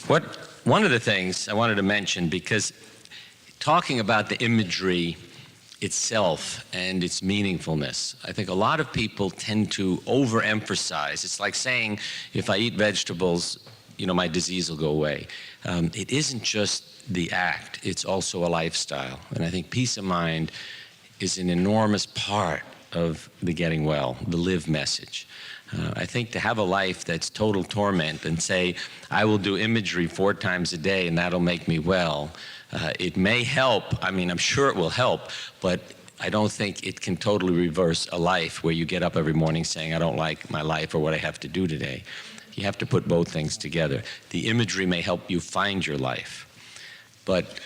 One of the things I wanted to mention, because talking about the imagery itself and its meaningfulness, I think a lot of people tend to overemphasize. It's like saying, if I eat vegetables, my disease will go away. It isn't just the act, it's also a lifestyle. And I think peace of mind is an enormous part of the getting well, the live message. I think to have a life that's total torment and say, I will do imagery 4 times a day and that'll make me well, it may help. I mean, I'm sure it will help, but I don't think it can totally reverse a life where you get up every morning saying, I don't like my life or what I have to do today. You have to put both things together. The imagery may help you find your life. But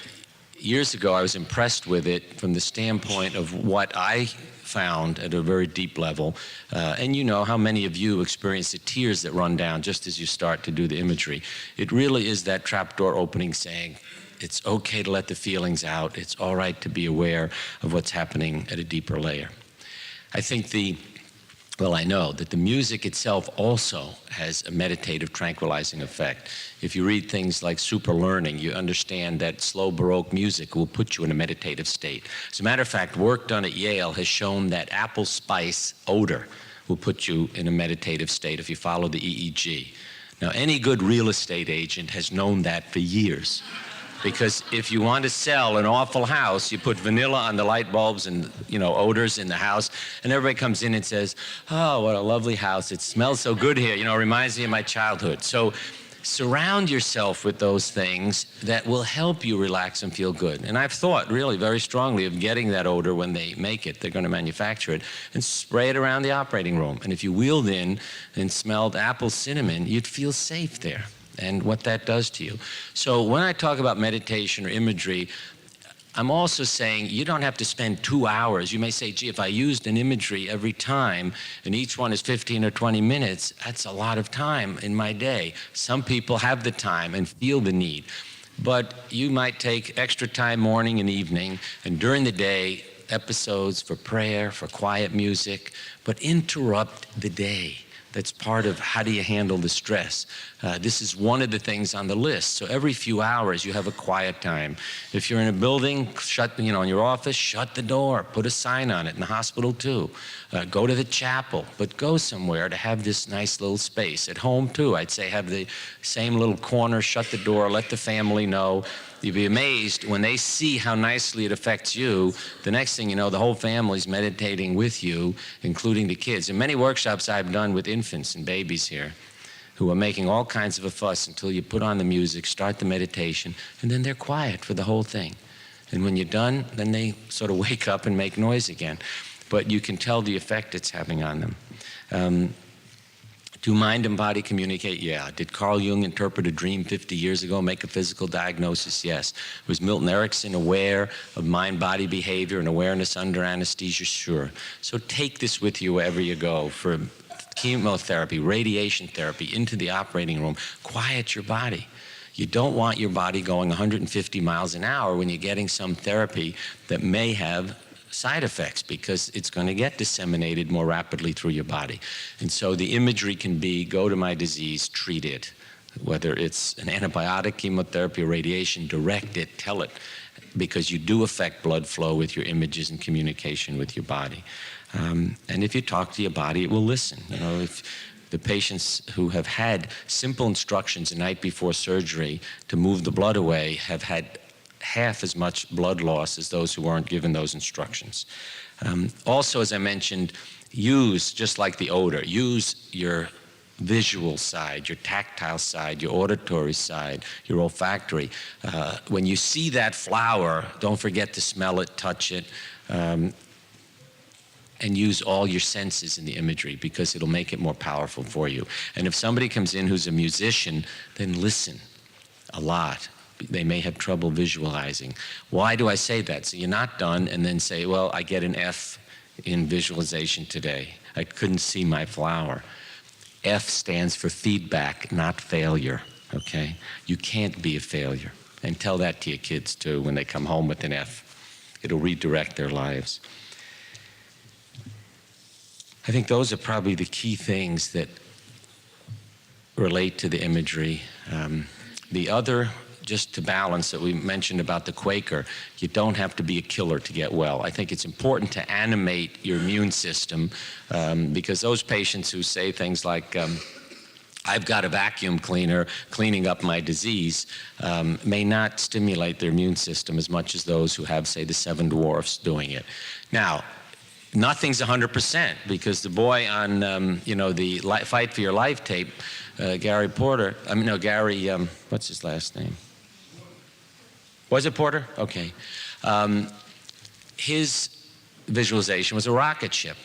years ago, I was impressed with it from the standpoint of what I found at a very deep level. And you know how many of you experience the tears that run down just as you start to do the imagery. It really is that trapdoor opening saying, it's okay to let the feelings out. It's all right to be aware of what's happening at a deeper layer. I think I know that the music itself also has a meditative, tranquilizing effect. If you read things like Super Learning, you understand that slow Baroque music will put you in a meditative state. As a matter of fact, work done at Yale has shown that apple spice odor will put you in a meditative state if you follow the EEG. Now, any good real estate agent has known that for years. Because if you want to sell an awful house, you put vanilla on the light bulbs and, odors in the house, and everybody comes in and says, oh, what a lovely house. It smells so good here. It reminds me of my childhood. So surround yourself with those things that will help you relax and feel good. And I've thought really very strongly of getting that odor when they make it. They're going to manufacture it and spray it around the operating room. And if you wheeled in and smelled apple cinnamon, you'd feel safe there. And what that does to you. So when I talk about meditation or imagery, I'm also saying you don't have to spend 2 hours. You may say, gee, if I used an imagery every time and each one is 15 or 20 minutes, that's a lot of time in my day. Some people have the time and feel the need. But you might take extra time morning and evening, and during the day, episodes for prayer, for quiet music, but interrupt the day. That's part of how do you handle the stress. This is one of the things on the list. So every few hours you have a quiet time. If you're in a building, in your office, shut the door, put a sign on it, in the hospital too. Go to the chapel, but go somewhere to have this nice little space. At home too, I'd say have the same little corner, shut the door, let the family know. You'd be amazed when they see how nicely it affects you. The next thing you know, the whole family's meditating with you, including the kids. In many workshops I've done with infants and babies here who are making all kinds of a fuss until you put on the music, start the meditation, and then they're quiet for the whole thing. And when you're done, then they sort of wake up and make noise again. But you can tell the effect it's having on them. Do mind and body communicate? Yeah. Did Carl Jung interpret a dream 50 years ago, make a physical diagnosis? Yes. Was Milton Erickson aware of mind-body behavior and awareness under anesthesia? Sure. So take this with you wherever you go for chemotherapy, radiation therapy, into the operating room. Quiet your body. You don't want your body going 150 miles an hour when you're getting some therapy that may have side effects because it's going to get disseminated more rapidly through your body. And so the imagery can be, go to my disease, treat it. Whether it's an antibiotic, chemotherapy, or radiation, direct it, tell it, because you do affect blood flow with your images and communication with your body. And if you talk to your body, it will listen. If the patients who have had simple instructions the night before surgery to move the blood away have had half as much blood loss as those who weren't given those instructions. Also, as I mentioned, use, just like the odor, use your visual side, your tactile side, your auditory side, your olfactory. When you see that flower, don't forget to smell it, touch it, and use all your senses in the imagery because it'll make it more powerful for you. And if somebody comes in who's a musician, then listen a lot. They may have trouble visualizing. Why do I say that? So you're not done and then say, well, I get an F in visualization today. I couldn't see my flower. F stands for feedback, not failure, okay? You can't be a failure. And tell that to your kids too when they come home with an F. It'll redirect their lives. I think those are probably the key things that relate to the imagery. The other, just to balance that we mentioned about the Quaker, you don't have to be a killer to get well. I think it's important to animate your immune system because those patients who say things like, I've got a vacuum cleaner cleaning up my disease, may not stimulate their immune system as much as those who have, say, the Seven Dwarfs doing it. Now, nothing's 100% because the boy on, the Fight for Your Life tape, Gary, what's his last name? Was it Porter? Okay. His visualization was a rocket ship,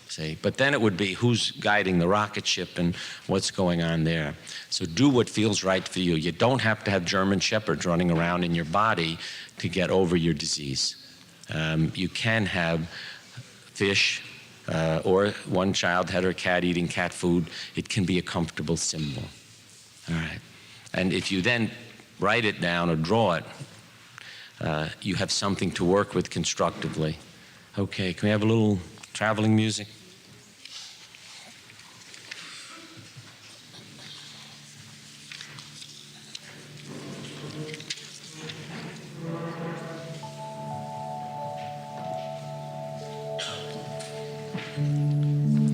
see? But then it would be who's guiding the rocket ship and what's going on there. So do what feels right for you. You don't have to have German shepherds running around in your body to get over your disease. You can have fish, or one child had her cat eating cat food. It can be a comfortable symbol. All right. And if you then write it down or draw it, you have something to work with constructively. Okay, can we have a little traveling music?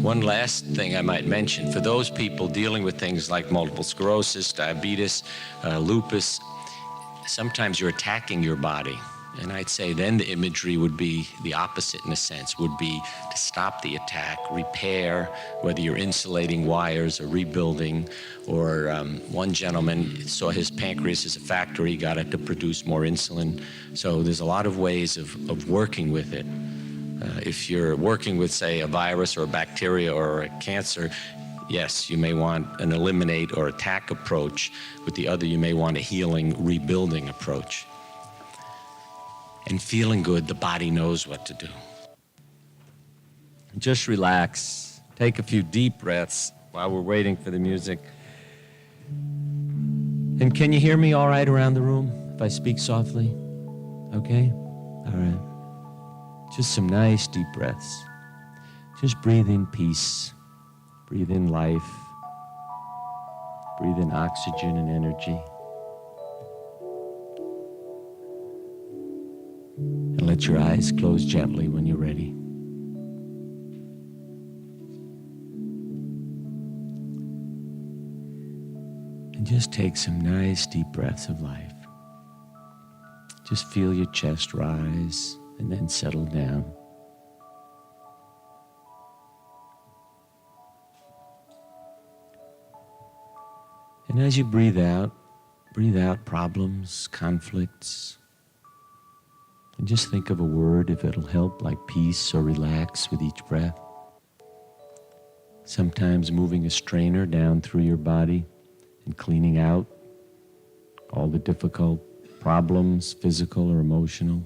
One last thing I might mention, for those people dealing with things like multiple sclerosis, diabetes, lupus, sometimes you're attacking your body. And I'd say then the imagery would be the opposite in a sense, would be to stop the attack, repair, whether you're insulating wires or rebuilding, or one gentleman saw his pancreas as a factory, got it to produce more insulin. So there's a lot of ways of working with it. If you're working with, say, a virus or a bacteria or a cancer, yes, you may want an eliminate or attack approach. With the other, you may want a healing, rebuilding approach. And feeling good, the body knows what to do. Just relax. Take a few deep breaths while we're waiting for the music. And can you hear me all right around the room if I speak softly? Okay? All right. Just some nice deep breaths. Just breathe in peace. Breathe in life. Breathe in oxygen and energy. And let your eyes close gently when you're ready. And just take some nice deep breaths of life. Just feel your chest rise and then settle down. And as you breathe out problems, conflicts, and just think of a word if it'll help, like peace or relax with each breath. Sometimes moving a strainer down through your body and cleaning out all the difficult problems, physical or emotional.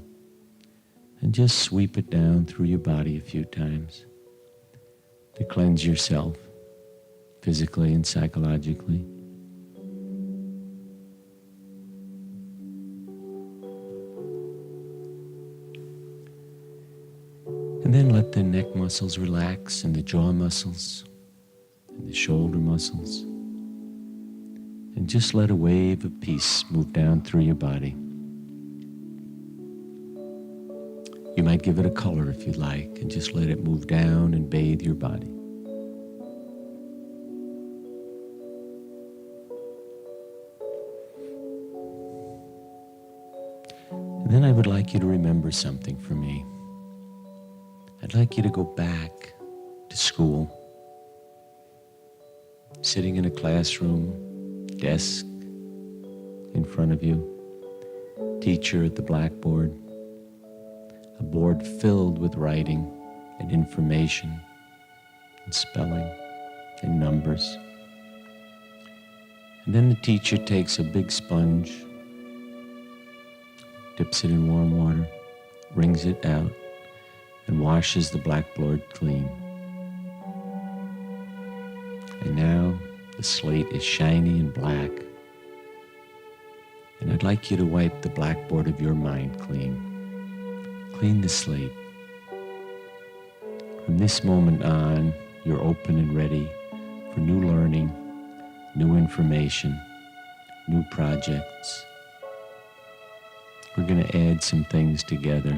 And just sweep it down through your body a few times to cleanse yourself physically and psychologically. And then let the neck muscles relax and the jaw muscles and the shoulder muscles. And just let a wave of peace move down through your body. You might give it a color if you like, and just let it move down and bathe your body. And then I would like you to remember something for me. I'd like you to go back to school, sitting in a classroom, desk in front of you, teacher at the blackboard, a board filled with writing and information and spelling and numbers. And then the teacher takes a big sponge, dips it in warm water, wrings it out, and washes the blackboard clean. And now the slate is shiny and black. And I'd like you to wipe the blackboard of your mind clean. Clean the slate. From this moment on, you're open and ready for new learning, new information, new projects. We're going to add some things together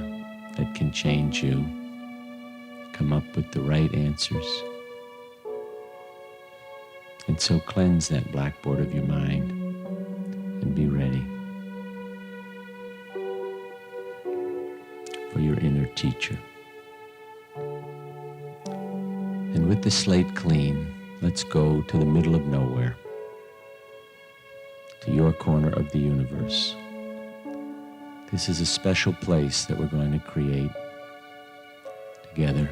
that can change you, come up with the right answers. And so cleanse that blackboard of your mind and be ready for your inner teacher. And with the slate clean, let's go to the middle of nowhere, to your corner of the universe. This is a special place that we're going to create together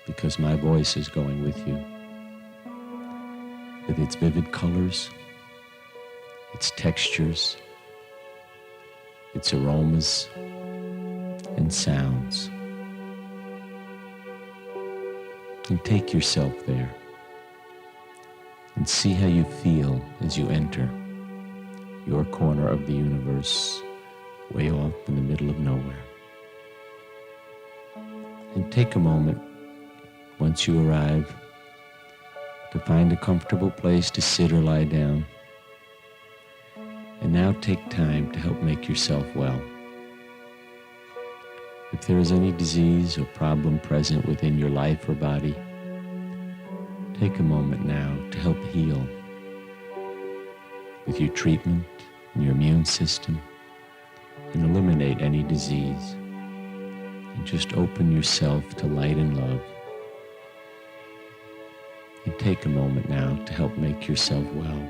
because my voice is going with you, with its vivid colors, its textures, its aromas and sounds. And take yourself there and see how you feel as you enter your corner of the universe, way off in the middle of nowhere. And take a moment, once you arrive, to find a comfortable place to sit or lie down. And now take time to help make yourself well. If there is any disease or problem present within your life or body, take a moment now to help heal with your treatment and your immune system, and eliminate any disease, and just open yourself to light and love. And take a moment now to help make yourself well.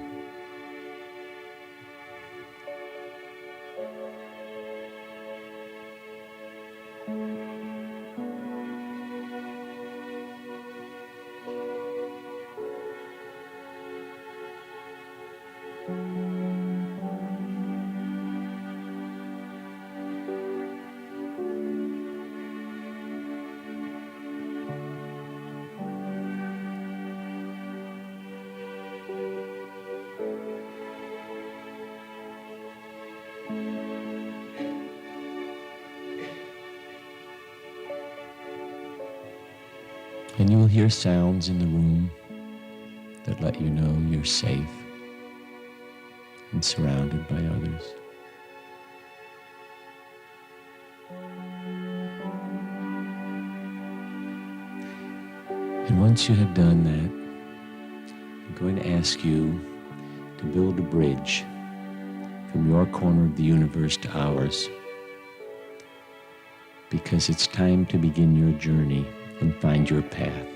And you will hear sounds in the room that let you know you're safe and surrounded by others. And once you have done that, I'm going to ask you to build a bridge from your corner of the universe to ours, because it's time to begin your journey and find your path.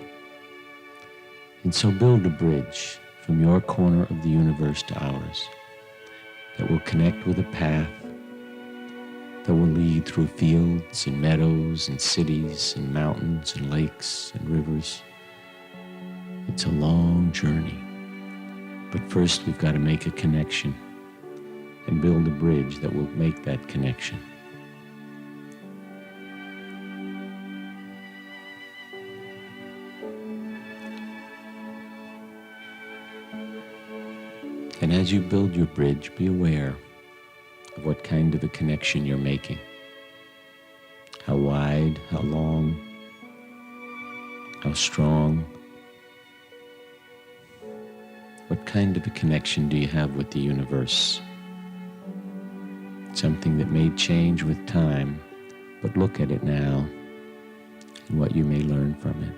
And so build a bridge from your corner of the universe to ours that will connect with a path that will lead through fields and meadows and cities and mountains and lakes and rivers. It's a long journey, but first we've got to make a connection and build a bridge that will make that connection. And as you build your bridge, be aware of what kind of a connection you're making. How wide, how long, how strong. What kind of a connection do you have with the universe? Something that may change with time, but look at it now and what you may learn from it.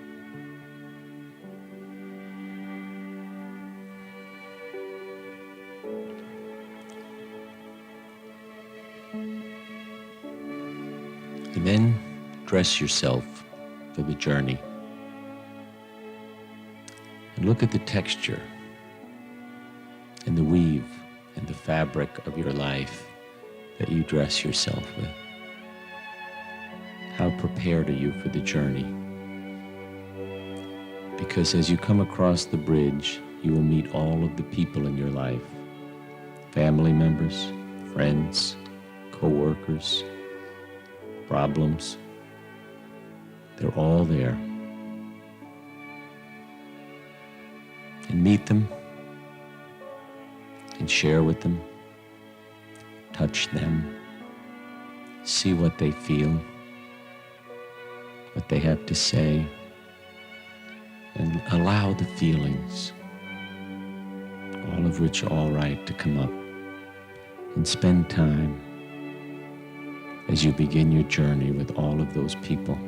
And then dress yourself for the journey. And look at the texture and the weave and the fabric of your life that you dress yourself with. How prepared are you for the journey? Because as you come across the bridge, you will meet all of the people in your life. Family members, friends, co-workers, problems. They're all there. And meet them and share with them, touch them, see what they feel, what they have to say, and allow the feelings, all of which are all right, to come up and spend time as you begin your journey with all of those people.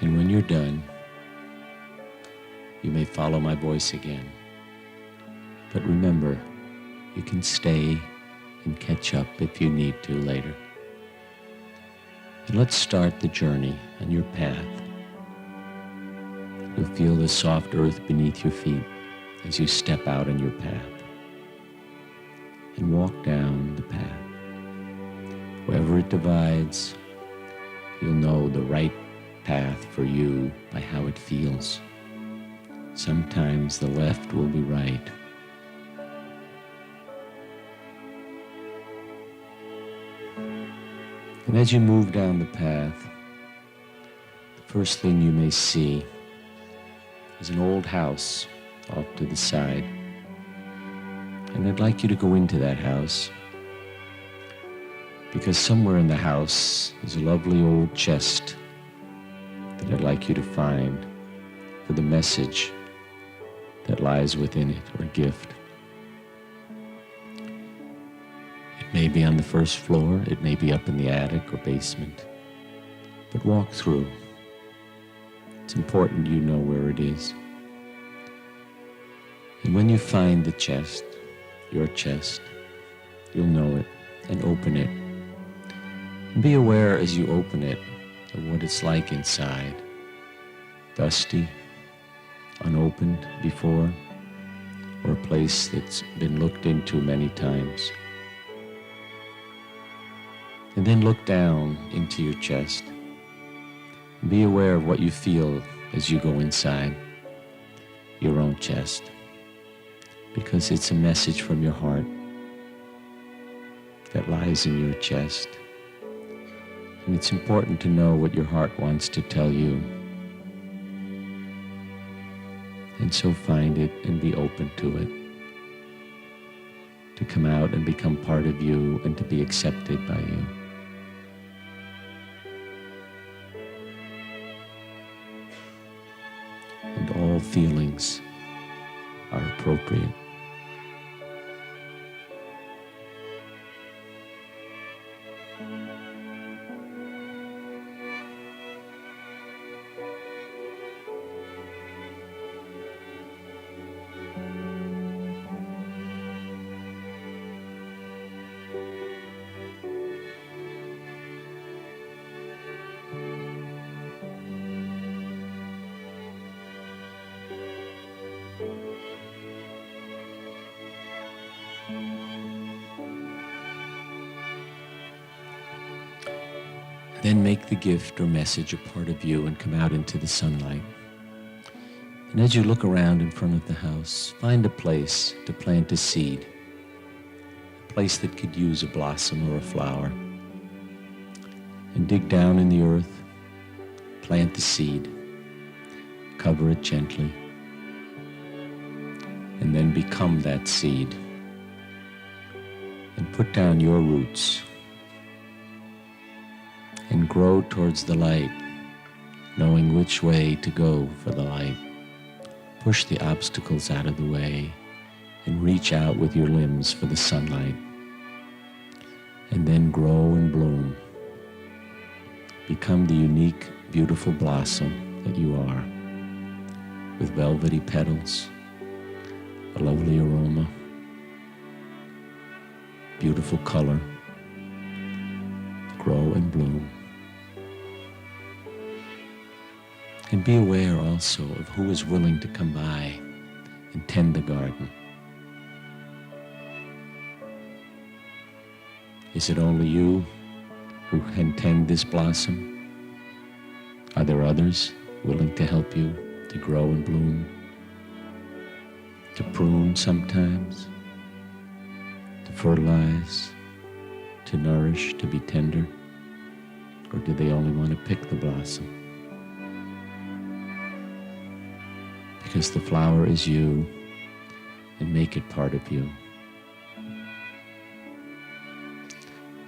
And when you're done, you may follow my voice again. But remember, you can stay and catch up if you need to later. And let's start the journey on your path. You'll feel the soft earth beneath your feet as you step out on your path and walk down the path. Wherever it divides, you'll know the right path for you by how it feels. Sometimes the left will be right. And as you move down the path, the first thing you may see is an old house off to the side. And I'd like you to go into that house, because somewhere in the house is a lovely old chest that I'd like you to find for the message that lies within it, or gift. It may be on the first floor, it may be up in the attic or basement, but walk through. It's important you know where it is. And when you find the chest, your chest, you'll know it and open it. And be aware as you open it of what it's like inside. Dusty, unopened before, or a place that's been looked into many times. And then look down into your chest. Be aware of what you feel as you go inside your own chest, because it's a message from your heart that lies in your chest. And it's important to know what your heart wants to tell you. And so find it and be open to it, to come out and become part of you and to be accepted by you. And all feelings are appropriate. Then make the gift or message a part of you and come out into the sunlight. And as you look around in front of the house, find a place to plant a seed, a place that could use a blossom or a flower. And dig down in the earth, plant the seed, cover it gently, and then become that seed. And put down your roots and grow towards the light, knowing which way to go for the light. Push the obstacles out of the way and reach out with your limbs for the sunlight. And then grow and bloom. Become the unique, beautiful blossom that you are, with velvety petals, a lovely aroma, beautiful color. Grow and bloom. And be aware also of who is willing to come by and tend the garden. Is it only you who can tend this blossom? Are there others willing to help you to grow and bloom? To prune sometimes? To fertilize? To nourish? To be tender? Or do they only want to pick the blossom? Because the flower is you, and make it part of you.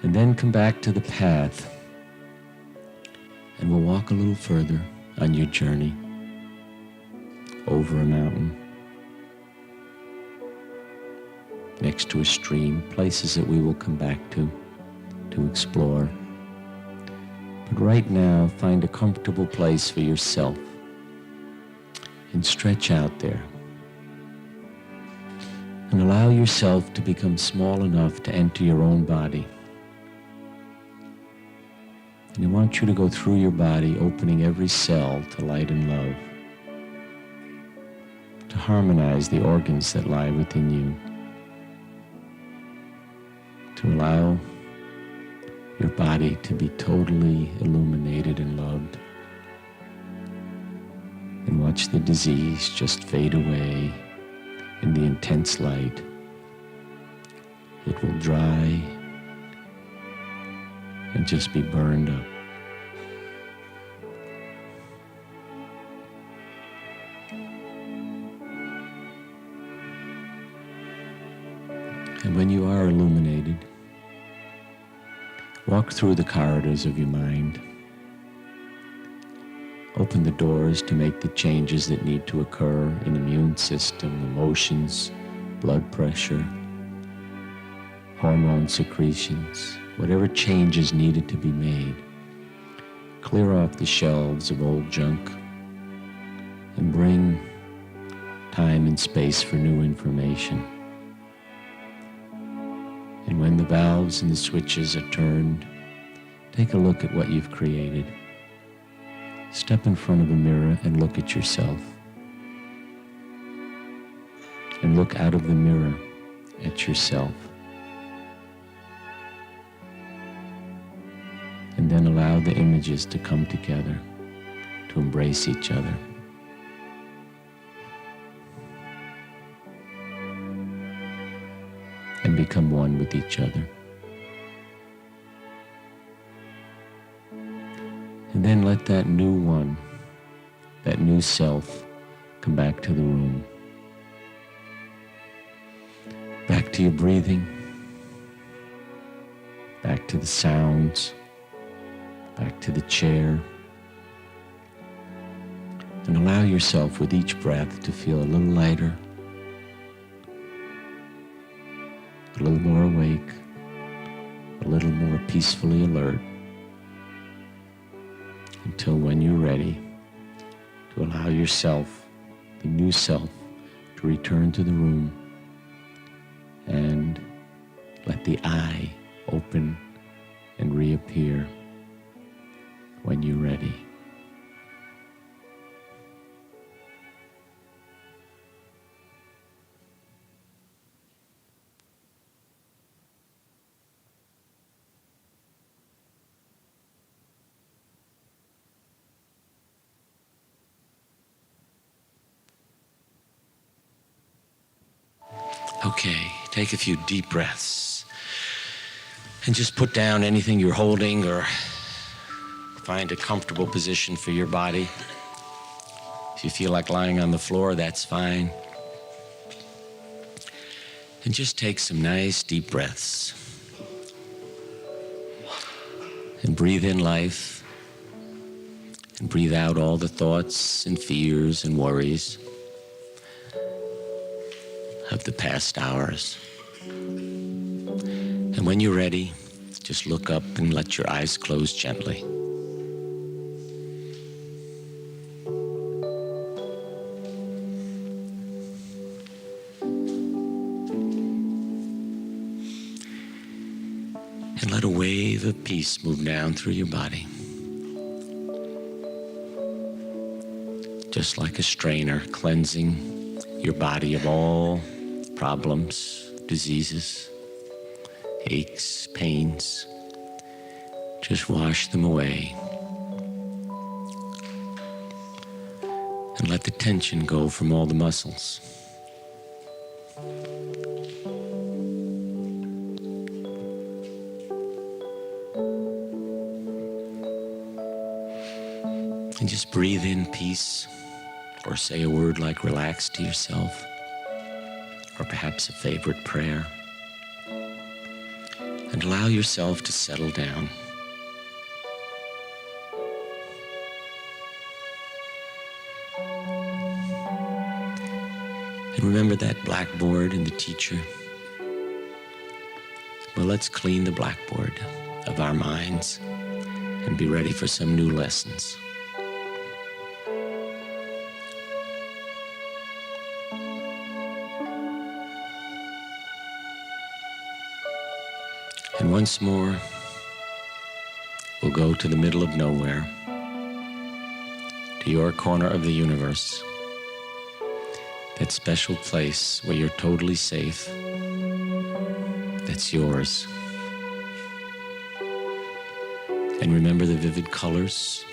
And then come back to the path, and we'll walk a little further on your journey, over a mountain, next to a stream, places that we will come back to explore. But right now, find a comfortable place for yourself and stretch out there. And allow yourself to become small enough to enter your own body. And I want you to go through your body, opening every cell to light and love, to harmonize the organs that lie within you, to allow your body to be totally illuminated and loved, and watch the disease just fade away in the intense light. It will dry and just be burned up. And when you are illuminated, walk through the corridors of your mind. Open the doors to make the changes that need to occur in immune system, emotions, blood pressure, hormone secretions, whatever changes needed to be made. Clear off the shelves of old junk and bring time and space for new information. And when the valves and the switches are turned, take a look at what you've created. Step in front of a mirror and look at yourself. And look out of the mirror at yourself. And then allow the images to come together, to embrace each other. And become one with each other. And then let that new one, that new self, come back to the room. Back to your breathing. Back to the sounds. Back to the chair. And allow yourself with each breath to feel a little lighter, a little more awake, a little more peacefully alert, until when you're ready to allow yourself, the new self, to return to the room and let the eye open and reappear when you're ready. Okay, take a few deep breaths and just put down anything you're holding or find a comfortable position for your body. If you feel like lying on the floor, that's fine. And just take some nice deep breaths and breathe in life and breathe out all the thoughts and fears and worries of the past hours. And when you're ready, just look up and let your eyes close gently. And let a wave of peace move down through your body. Just like a strainer cleansing your body of all problems, diseases, aches, pains. Just wash them away. And let the tension go from all the muscles. And just breathe in peace, or say a word like relax to yourself, or perhaps a favorite prayer. And allow yourself to settle down. And remember that blackboard and the teacher. Well, let's clean the blackboard of our minds and be ready for some new lessons. And once more, we'll go to the middle of nowhere, to your corner of the universe, that special place where you're totally safe, that's yours. And remember the vivid colors,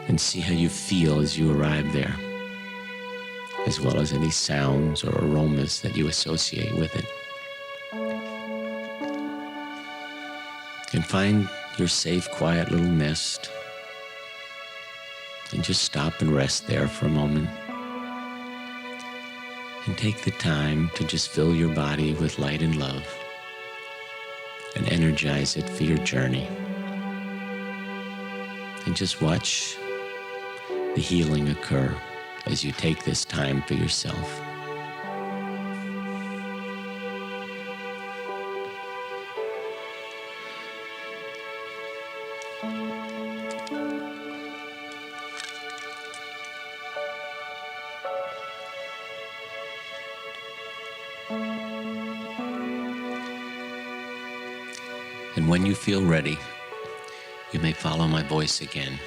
and see how you feel as you arrive there, as well as any sounds or aromas that you associate with it. And find your safe, quiet little nest, and just stop and rest there for a moment. And take the time to just fill your body with light and love, and energize it for your journey. And just watch the healing occur as you take this time for yourself. And when you feel ready, you may follow my voice again.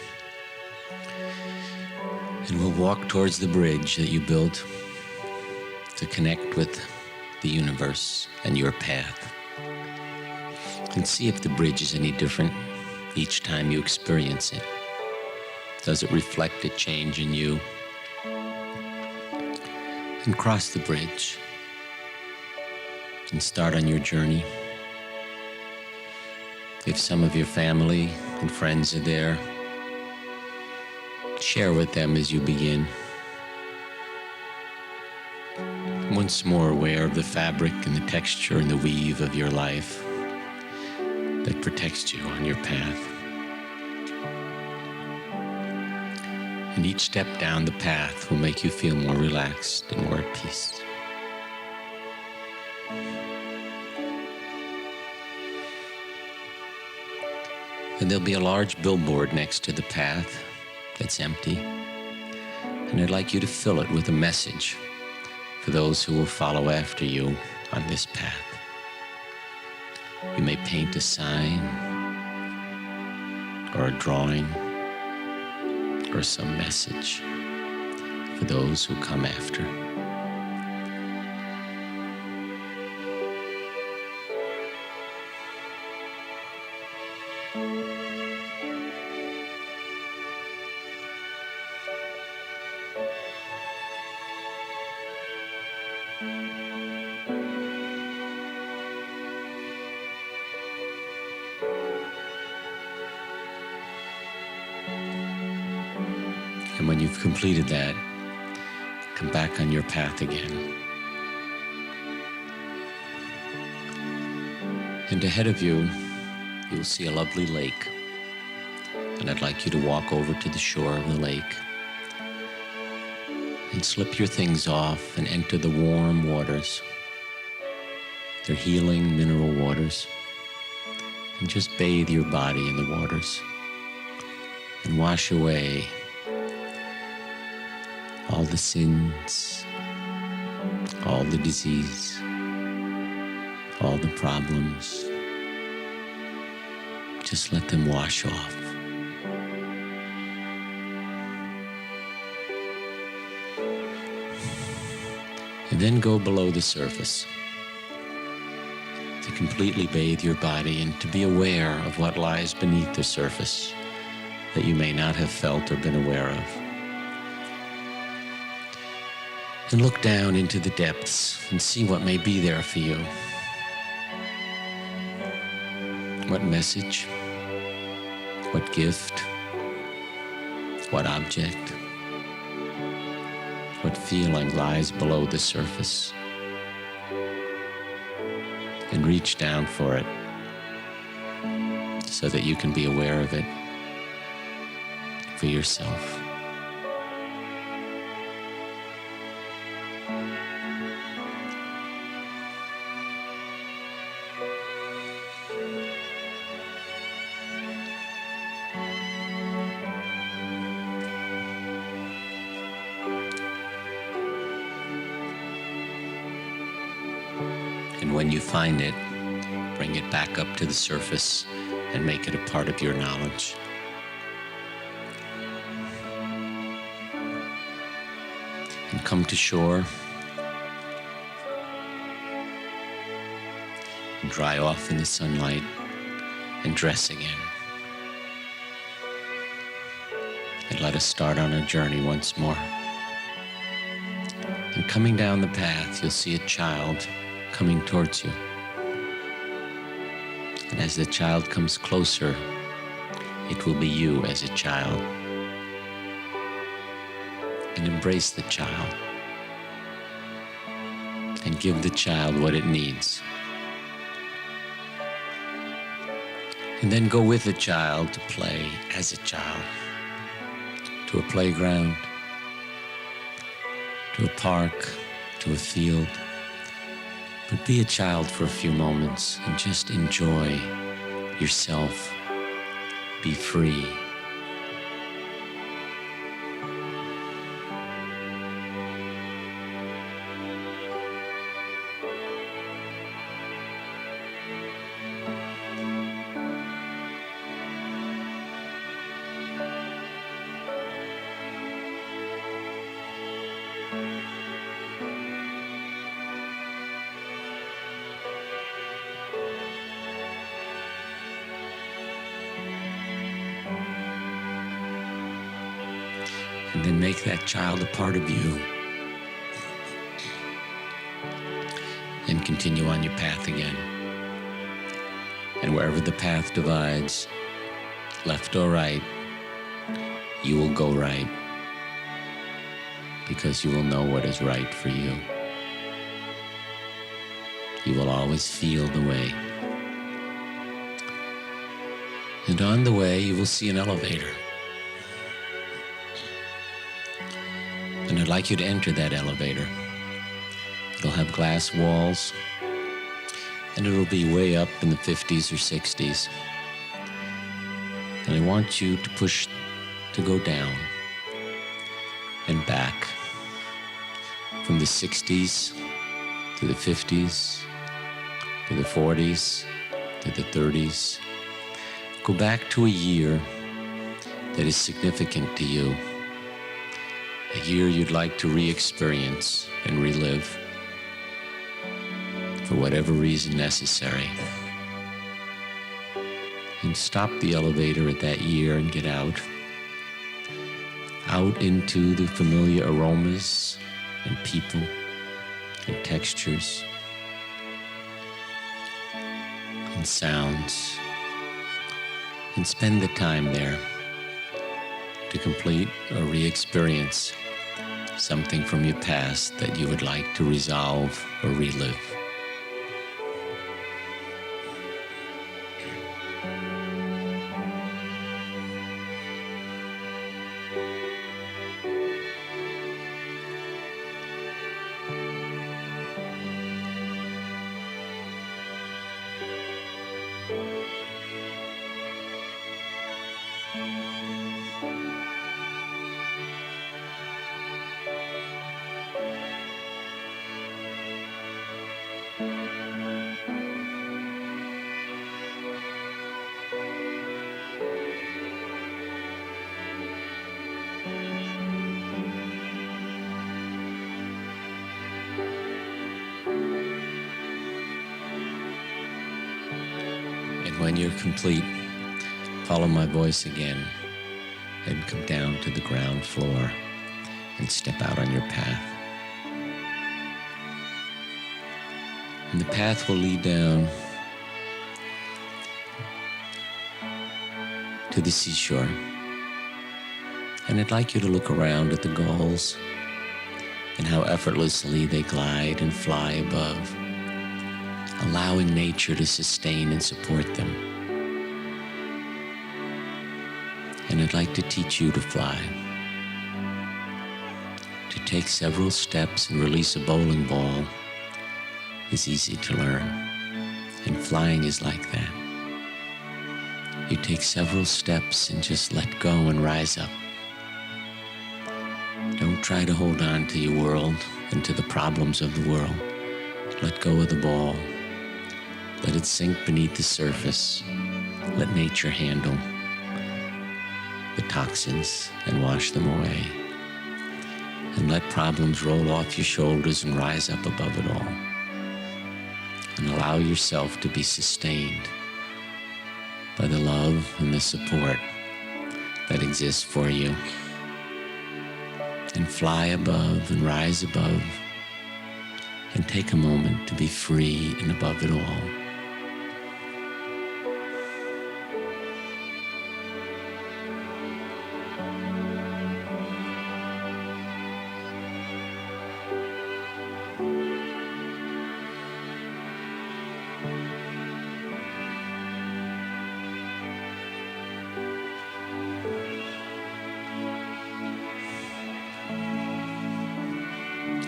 And we'll walk towards the bridge that you built to connect with the universe and your path. And see if the bridge is any different each time you experience it. Does it reflect a change in you? And cross the bridge and start on your journey. If some of your family and friends are there, share with them as you begin. Once more aware of the fabric and the texture and the weave of your life that protects you on your path. And each step down the path will make you feel more relaxed and more at peace. And there'll be a large billboard next to the path that's empty. And I'd like you to fill it with a message for those who will follow after you on this path. You may paint a sign, or a drawing, or some message for those who come after. And when you've completed that, come back on your path again. And ahead of you, you'll see a lovely lake. And I'd like you to walk over to the shore of the lake and slip your things off and enter the warm waters. They're healing mineral waters. And just bathe your body in the waters and wash away all the sins, all the disease, all the problems. Just let them wash off. And then go below the surface completely bathe your body and to be aware of what lies beneath the surface that you may not have felt or been aware of. And look down into the depths and see what may be there for you. What message, what gift, what object, what feeling lies below the surface. And reach down for it so that you can be aware of it for yourself. And when you find it, bring it back up to the surface and make it a part of your knowledge. And come to shore and dry off in the sunlight and dress again. And let us start on our journey once more. And coming down the path, you'll see a child coming towards you. And as the child comes closer, it will be you as a child. And embrace the child. And give the child what it needs. And then go with the child to play as a child. To a playground, to a park, to a field. But be a child for a few moments and just enjoy yourself. Be free. And then make that child a part of you. And continue on your path again. And wherever the path divides, left or right, you will go right. Because you will know what is right for you. You will always feel the way. And on the way, you will see an elevator. And I'd like you to enter that elevator. It'll have glass walls, and it'll be way up in the 50s or 60s. And I want you to push to go down and back from the 60s to the 50s, to the 40s, to the 30s. Go back to a year that is significant to you. A year you'd like to re-experience and relive for whatever reason necessary. And stop the elevator at that year and get out. Out into the familiar aromas and people and textures and sounds. And spend the time there to complete or re-experience something from your past that you would like to resolve or relive. And when you're complete, follow my voice again and come down to the ground floor and step out on your path. And the path will lead down to the seashore. And I'd like you to look around at the gulls and how effortlessly they glide and fly above, allowing nature to sustain and support them. And I'd like to teach you to fly, to take several steps and release a bowling ball is easy to learn, and flying is like that. You take several steps and just let go and rise up. Don't try to hold on to your world and to the problems of the world. Let go of the ball. Let it sink beneath the surface. Let nature handle the toxins and wash them away. And let problems roll off your shoulders and rise up above it all. And allow yourself to be sustained by the love and the support that exists for you. And fly above and rise above and take a moment to be free and above it all.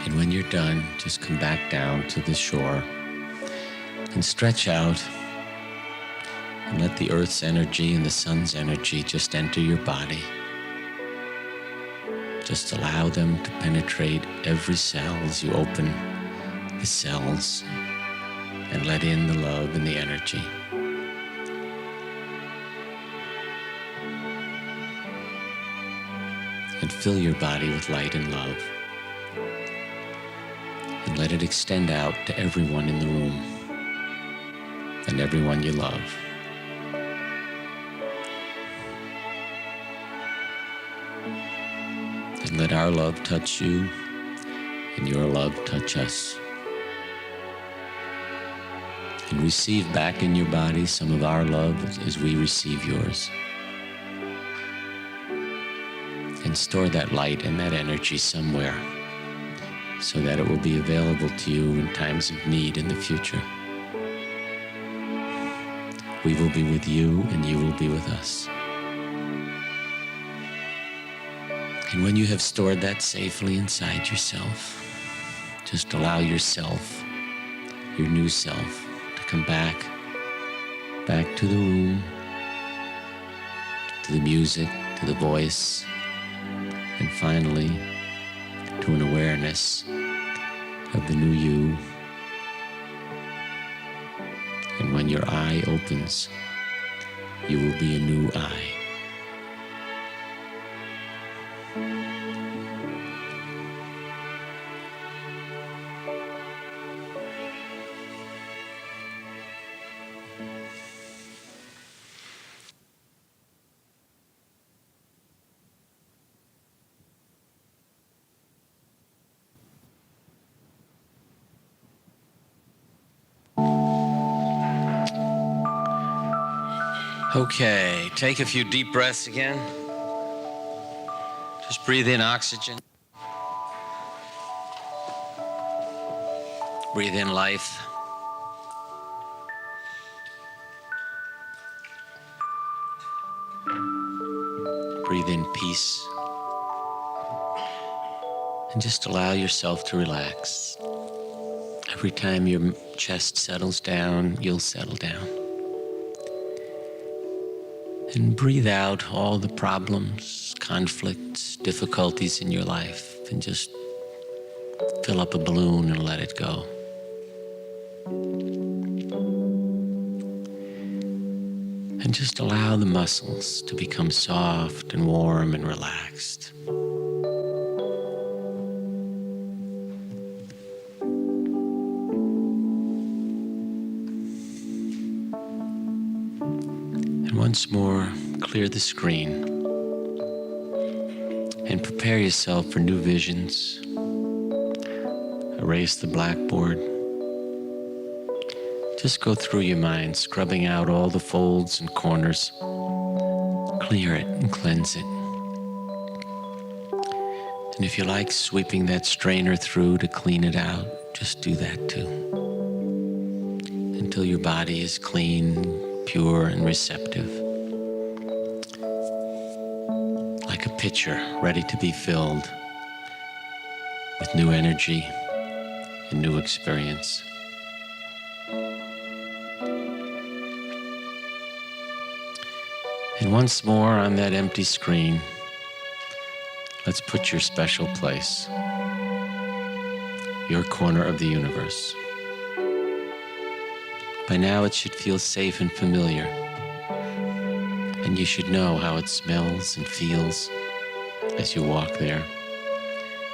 And when you're done, just come back down to the shore and stretch out and let the earth's energy and the sun's energy just enter your body. Just allow them to penetrate every cell as you open the cells and let in the love and the energy. And fill your body with light and love. And let it extend out to everyone in the room and everyone you love. And let our love touch you and your love touch us. And receive back in your body some of our love as we receive yours. And store that light and that energy somewhere, so that it will be available to you in times of need in the future. We will be with you and you will be with us. And when you have stored that safely inside yourself, just allow yourself, your new self, to come back to the room, to the music, to the voice, and finally, to an awareness of the new you. And when your eye opens, you will be a new I. Okay, take a few deep breaths again. Just breathe in oxygen. Breathe in life. Breathe in peace. And just allow yourself to relax. Every time your chest settles down, you'll settle down. And breathe out all the problems, conflicts, difficulties in your life, and just fill up a balloon and let it go. And just allow the muscles to become soft and warm and relaxed. once more, clear the screen and prepare yourself for new visions. Erase the blackboard. Just go through your mind, scrubbing out all the folds and corners. Clear it and cleanse it. And if you like sweeping that strainer through to clean it out, just do that too. Until your body is clean, pure, and receptive. Like a pitcher ready to be filled with new energy and new experience. And once more on that empty screen, let's put your special place, your corner of the universe. By now it should feel safe and familiar, and you should know how it smells and feels as you walk there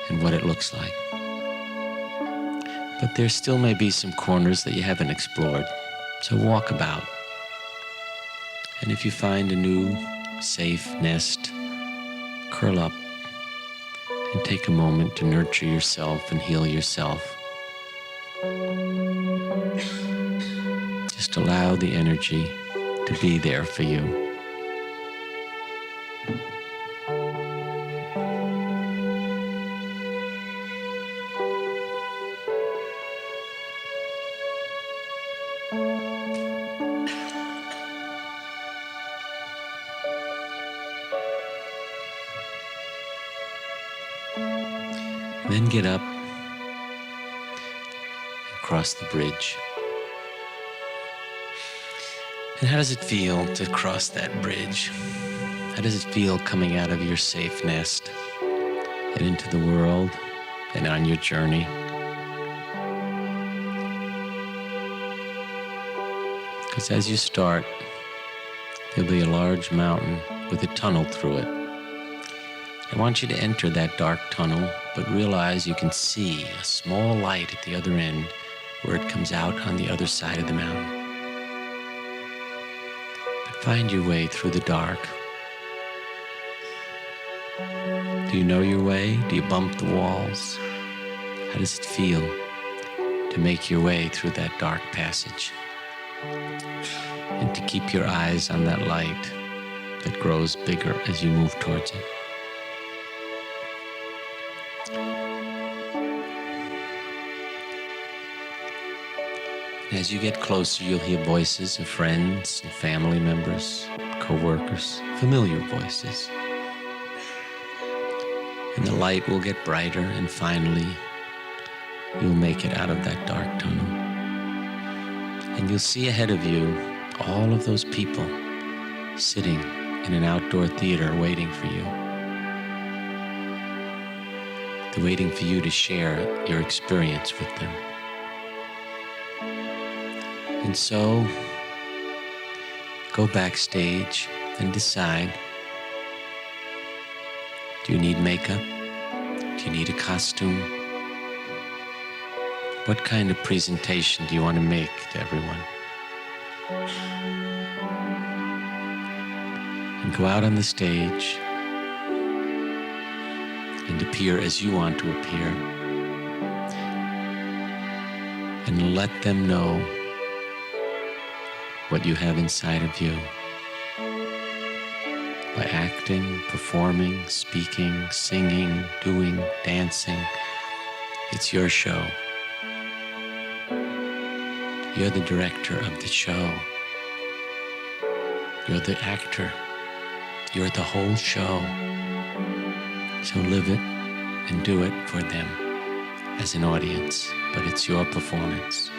and what it looks like. But there still may be some corners that you haven't explored, so walk about. And if you find a new, safe nest, curl up and take a moment to nurture yourself and heal yourself. Just allow the energy to be there for you. Then get up and cross the bridge. And how does it feel to cross that bridge? How does it feel coming out of your safe nest and into the world and on your journey? Because as you start, there'll be a large mountain with a tunnel through it. I want you to enter that dark tunnel, but realize you can see a small light at the other end where it comes out on the other side of the mountain. But find your way through the dark. Do you know your way? Do you bump the walls? How does it feel to make your way through that dark passage? And to keep your eyes on that light that grows bigger as you move towards it. As you get closer, you'll hear voices of friends and family members, co-workers, familiar voices. And the light will get brighter, and finally, you'll make it out of that dark tunnel. And you'll see ahead of you all of those people sitting in an outdoor theater waiting for you. They're waiting for you to share your experience with them. And so, go backstage and decide, do you need makeup? Do you need a costume? What kind of presentation do you want to make to everyone? And go out on the stage and appear as you want to appear. And let them know what you have inside of you. By acting, performing, speaking, singing, doing, dancing, it's your show. You're the director of the show. You're the actor. You're the whole show. So live it and do it for them as an audience, but it's your performance.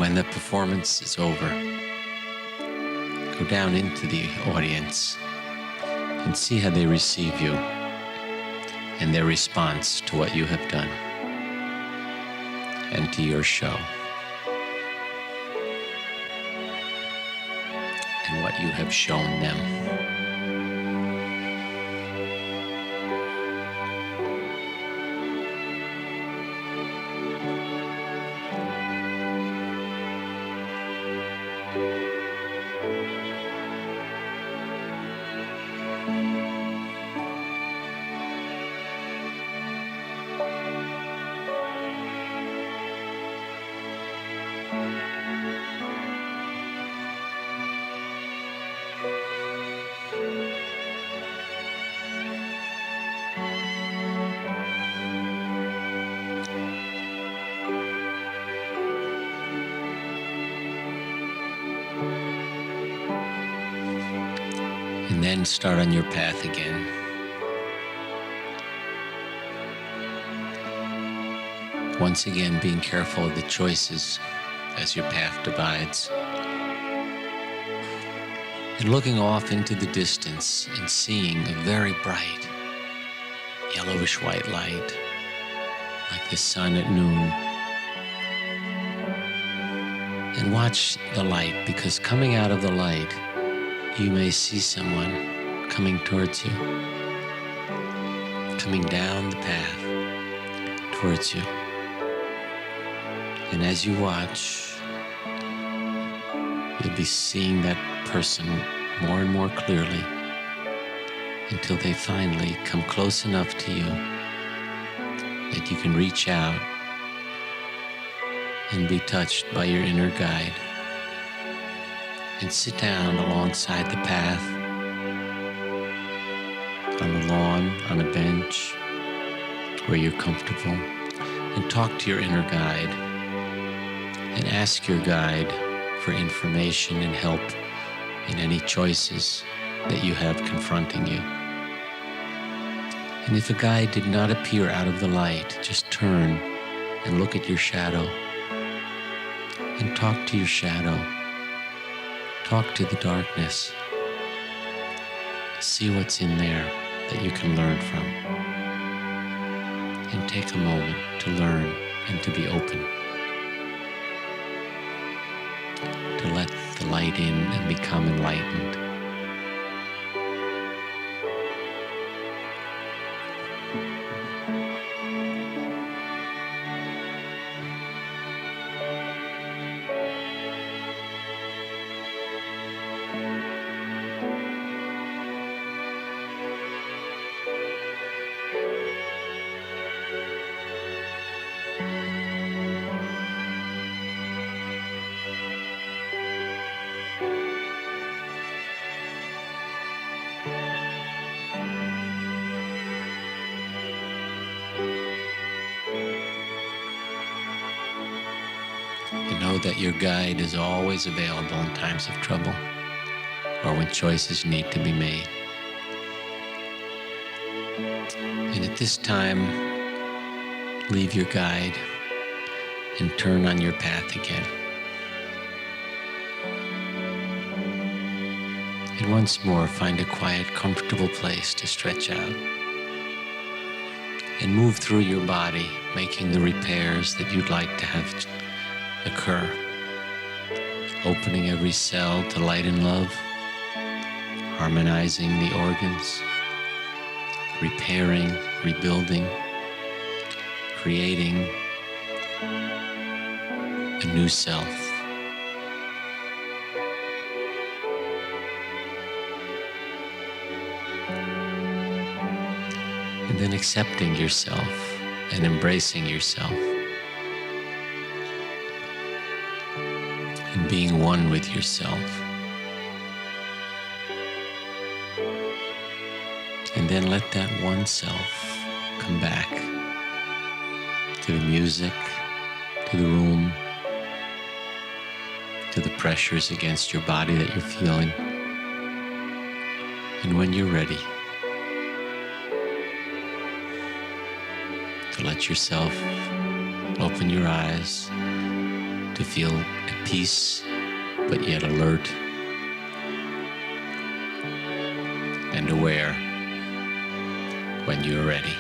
when the performance is over, go down into the audience and see how they receive you and their response to what you have done and to your show and what you have shown them. And then start on your path again. Once again, being careful of the choices as your path divides. And looking off into the distance and seeing a very bright, yellowish white light, like the sun at noon. And watch the light, because coming out of the light, you may see someone coming towards you, coming down the path towards you. And as you watch, you'll be seeing that person more and more clearly until they finally come close enough to you that you can reach out and be touched by your inner guide. And sit down alongside the path, on the lawn, on a bench, where you're comfortable, and talk to your inner guide, and ask your guide for information and help in any choices that you have confronting you. And if a guide did not appear out of the light, just turn and look at your shadow, and talk to your shadow. Talk to the darkness. See what's in there that you can learn from. And take a moment to learn and to be open. To let the light in and become enlightened. Know that your guide is always available in times of trouble or when choices need to be made. And at this time, leave your guide and turn on your path again. And once more, find a quiet, comfortable place to stretch out and move through your body, making the repairs that you'd like to have occur, opening every cell to light and love, harmonizing the organs, repairing, rebuilding, creating a new self. And then accepting yourself and embracing yourself. And being one with yourself. And then let that one self come back to the music, to the room, to the pressures against your body that you're feeling. And when you're ready, to let yourself open your eyes to feel at peace, but yet alert and aware when you're ready.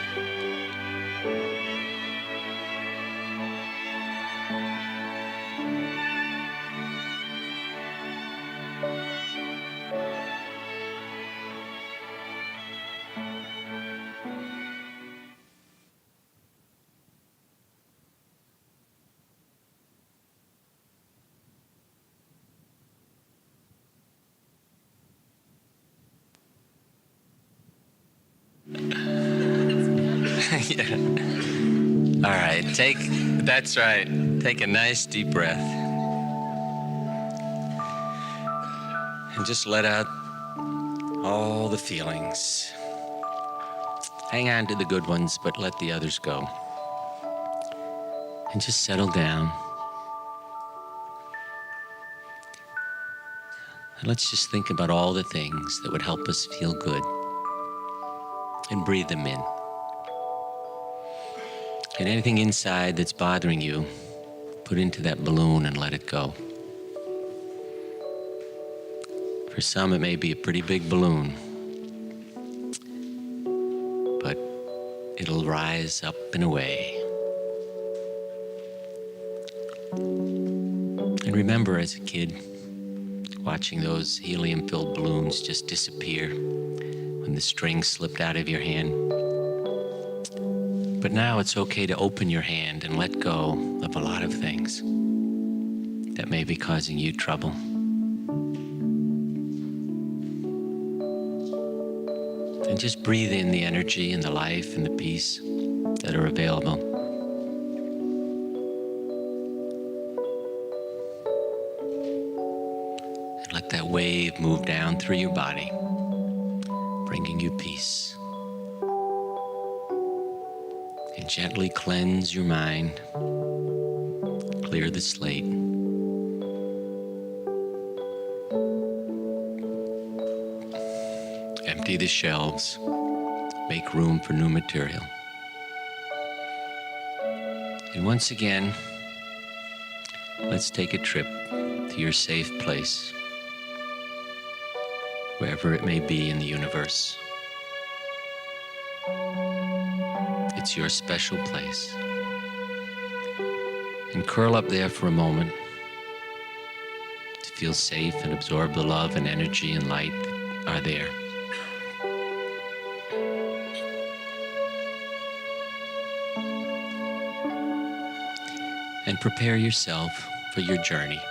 Yeah. All right, that's right. Take a nice deep breath. And just let out all the feelings. Hang on to the good ones, but let the others go. And just settle down. And let's just think about all the things that would help us feel good. And breathe them in. And anything inside that's bothering you, put into that balloon and let it go. For some, it may be a pretty big balloon, but it'll rise up and away. And remember, as a kid, watching those helium-filled balloons just disappear when the string slipped out of your hand. But now it's okay to open your hand and let go of a lot of things that may be causing you trouble. And just breathe in the energy and the life and the peace that are available. And let that wave move down through your body, bringing you peace. And gently cleanse your mind, clear the slate. Empty the shelves, make room for new material. And once again, let's take a trip to your safe place, wherever it may be in the universe. It's your special place. And curl up there for a moment to feel safe and absorb the love and energy and light that are there. And prepare yourself for your journey.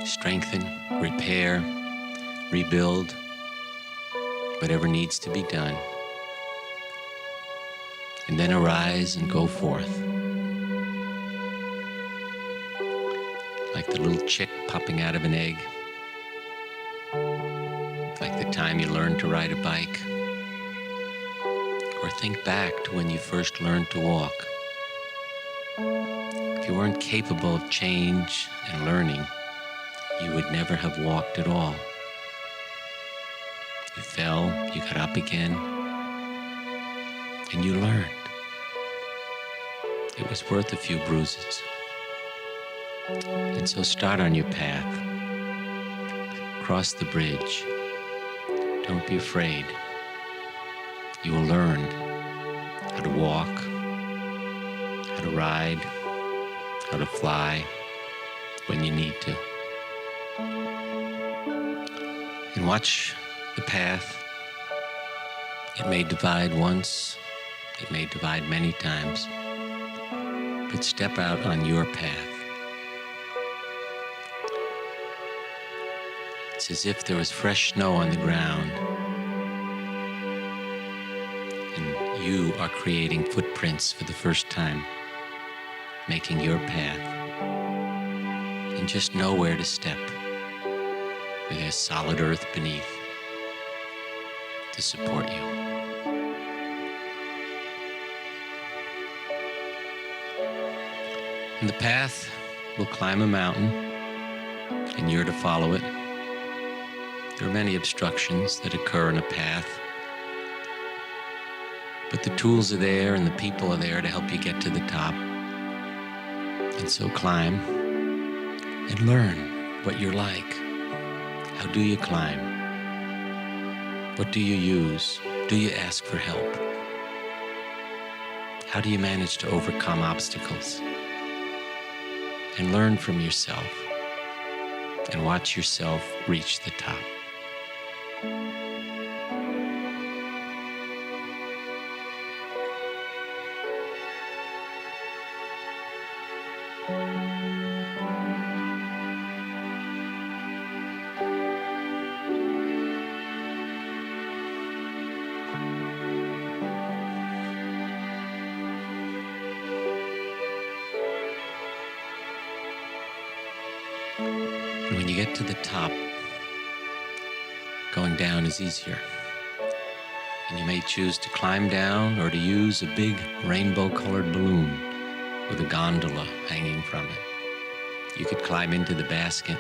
Strengthen, repair, rebuild, whatever needs to be done, and then arise and go forth. Like the little chick popping out of an egg, like the time you learned to ride a bike, or think back to when you first learned to walk. If you weren't capable of change and learning, you would never have walked at all. You fell, you got up again, and you learned. It was worth a few bruises. And so start on your path. Cross the bridge. Don't be afraid. You will learn how to walk, how to ride, how to fly when you need to. And watch the path. It may divide once, it may divide many times, but step out on your path. It's as if there was fresh snow on the ground, and you are creating footprints for the first time, making your path, and just know where to step, where there's solid earth beneath to support you. And the path will climb a mountain, and you're to follow it. There are many obstructions that occur in a path, but the tools are there and the people are there to help you get to the top. And so climb and learn what you're like. How do you climb? What do you use? Do you ask for help? How do you manage to overcome obstacles? And learn from yourself and watch yourself reach the top. And when you get to the top, going down is easier. And you may choose to climb down or to use a big rainbow-colored balloon with a gondola hanging from it. You could climb into the basket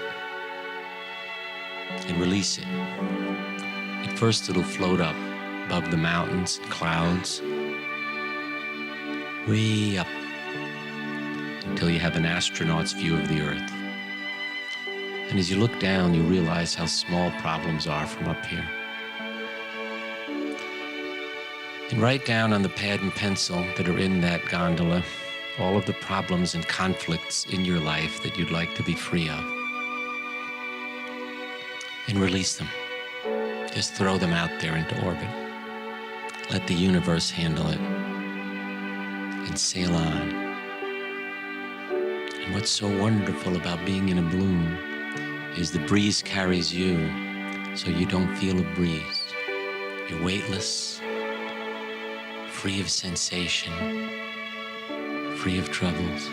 and release it. At first it'll float up above the mountains and clouds, way up, until you have an astronaut's view of the Earth. And as you look down, you realize how small problems are from up here. And write down on the pad and pencil that are in that gondola all of the problems and conflicts in your life that you'd like to be free of. And release them. Just throw them out there into orbit. Let the universe handle it. And sail on. And what's so wonderful about being in a balloon is the breeze carries you, so you don't feel a breeze. You're weightless, free of sensation, free of troubles,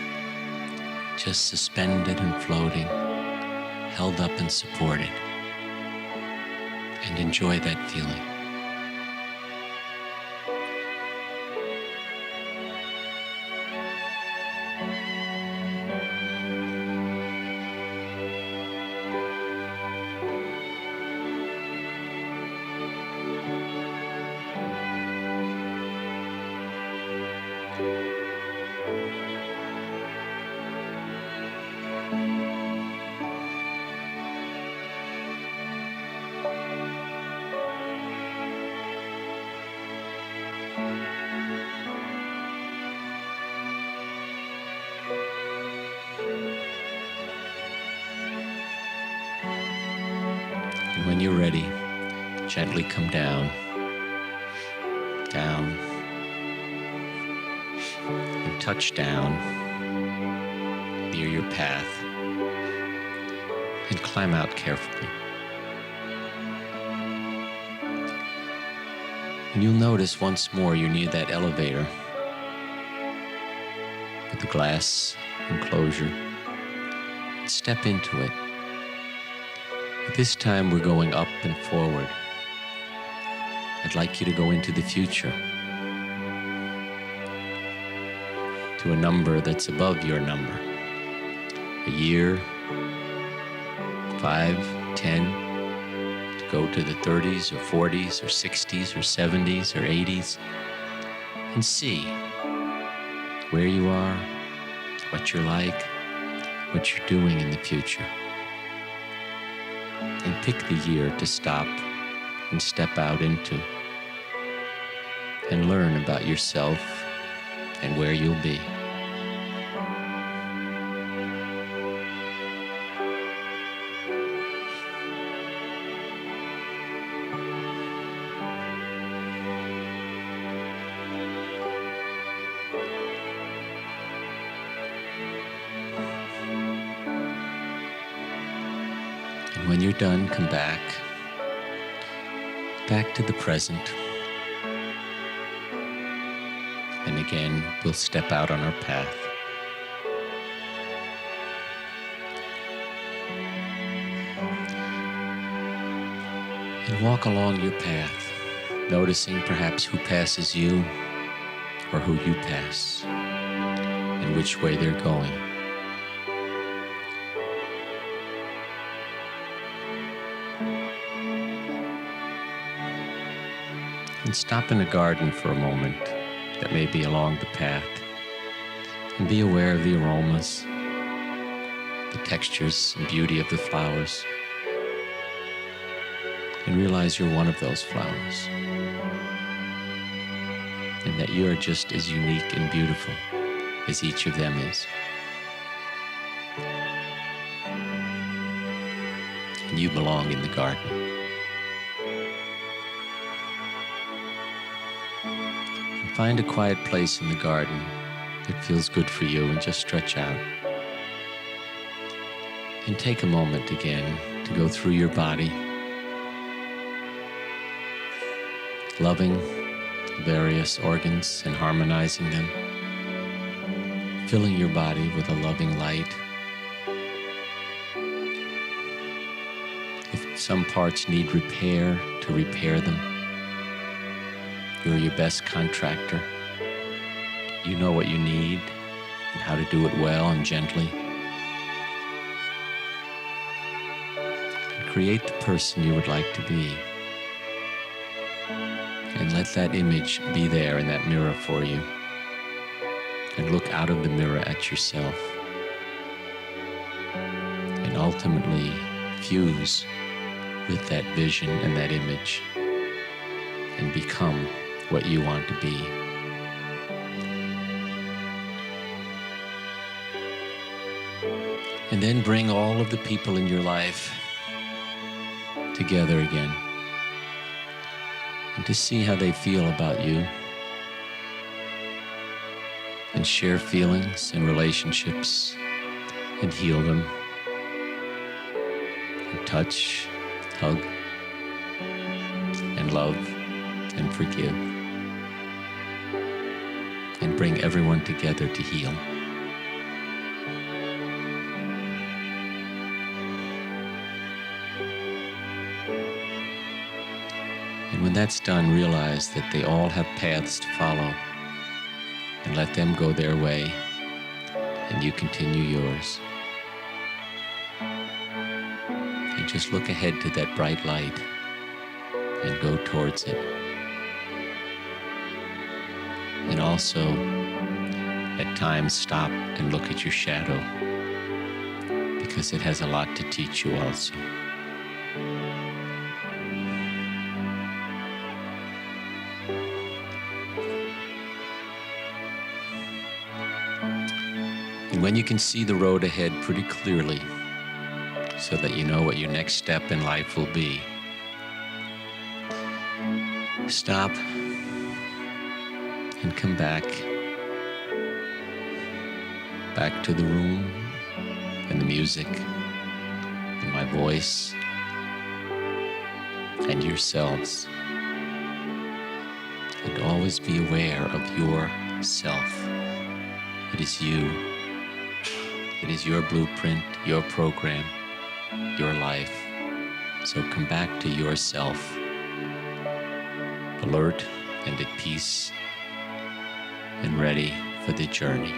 just suspended and floating, held up and supported. And enjoy that feeling. And when you're ready, gently come down, down, and touch down near your path, and climb out carefully. And you'll notice once more you're near that elevator with the glass enclosure. Step into it. But this time we're going up and forward. I'd like you to go into the future, to a number that's above your number. A year, 5, 10, to go to the 30s or 40s or 60s or 70s or 80s, and see where you are, what you're like, what you're doing in the future. And pick the year to stop and step out into, and learn about yourself and where you'll be. And when you're done, come back to the present. And again, we'll step out on our path. And walk along your path, noticing perhaps who passes you or who you pass, and which way they're going. And stop in a garden for a moment that may be along the path, and be aware of the aromas the textures and beauty of the flowers, and realize you're one of those flowers, and that you are just as unique and beautiful as each of them is. And you belong in the garden. And find a quiet place in the garden that feels good for you, and just stretch out. And take a moment again to go through your body, loving various organs and harmonizing them, filling your body with a loving light. If some parts need repair, to repair them. You're your best contractor. You know what you need and how to do it well and gently. And create the person you would like to be. And let that image be there in that mirror for you. And look out of the mirror at yourself. And ultimately fuse with that vision and that image, and become what you want to be. And then bring all of the people in your life together again, and to see how they feel about you, and share feelings and relationships, and heal them, and touch, hug, and love, and forgive, and bring everyone together to heal. And when that's done, realize that they all have paths to follow, and let them go their way, and you continue yours. And just look ahead to that bright light and go towards it. And also, at times, stop and look at your shadow, because it has a lot to teach you also. And when you can see the road ahead pretty clearly, so that you know what your next step in life will be, stop and come back to the room and the music and my voice and yourselves, and always be aware of yourself. It is you. It is your blueprint, your program, your life. So come back to yourself, alert and at peace, and ready for the journey.